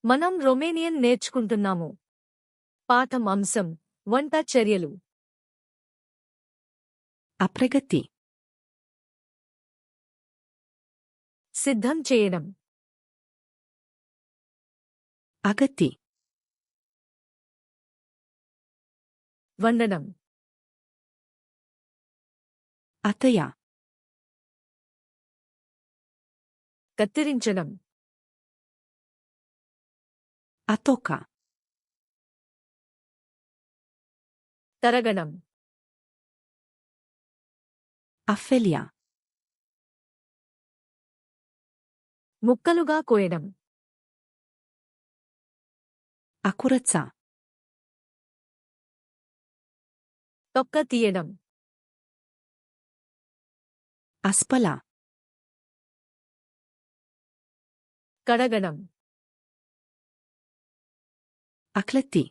మనం రొమేనియన్ నేర్చుకుంటున్నాము. పాఠం అంశం వంట చర్యలు. A pregăti. సిద్ధం చేయడం. A găti. వండడం. A tăia. కత్తిరించడం. A toca. తరగడం. A felia. ముక్కలుగా కోయడం. A curăța. తొక్క తీయడం. A spăla. కడగడం. A clăti.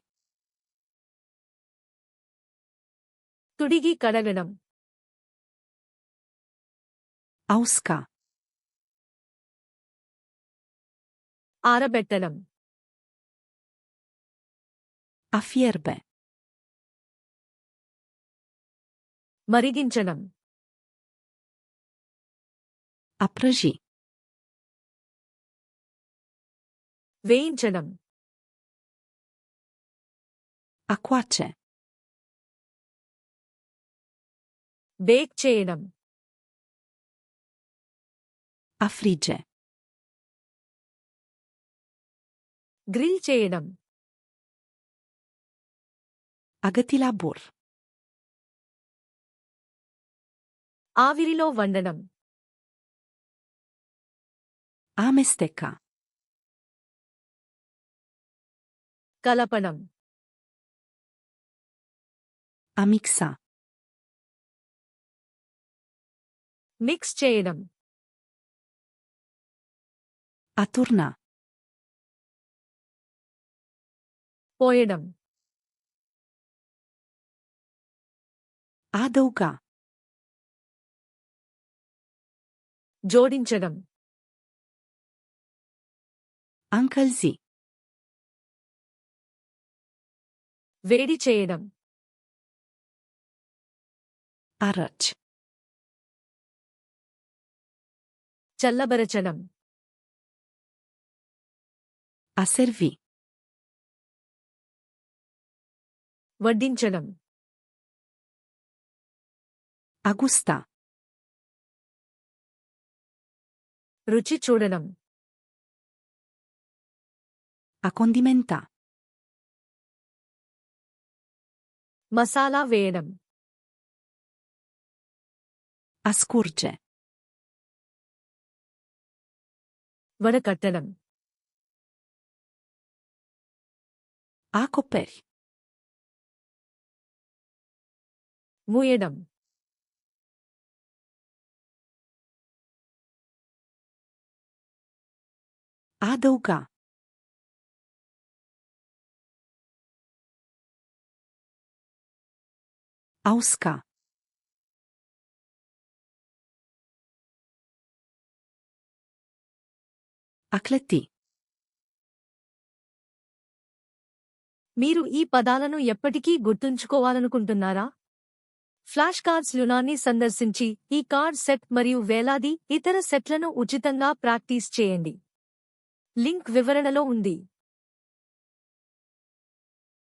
తుడిగి కడగడం. A usca. ఆరబెట్టడం. A fierbe. మరిగించడం. A prăji. వేయించడం. A coace. బేక్ చేయడం. A frige. గ్రిల్ చేయడం. A găti la bur. ఆవిరిలో వండడం. A amesteca. కలపడం. A mixa. మిక్స్ చేయడం. A turna. పోయడం. A adăuga. జోడించడం. A încălzi. వేడి చేయడం. A răci. చల్లబరచడం. A servi. వడ్డించడం. A gusta. రుచి చూడడం. A condimenta. మసాలా వేయడం. A scurge. వడకట్టడం. A acoperi. మూయడం. A adăuga. A usca. A clăti. మీరు ఈ పదాలను ఎప్పటికీ గుర్తుంచుకోవాలనుకుంటున్నారా? ఫ్లాష్ కార్డ్స్ లునాన్ని సందర్శించి ఈ కార్డ్ సెట్ మరియు వేలాది ఇతర సెట్లను ఉచితంగా ప్రాక్టీస్ చేయండి. లింక్ వివరణలో ఉంది.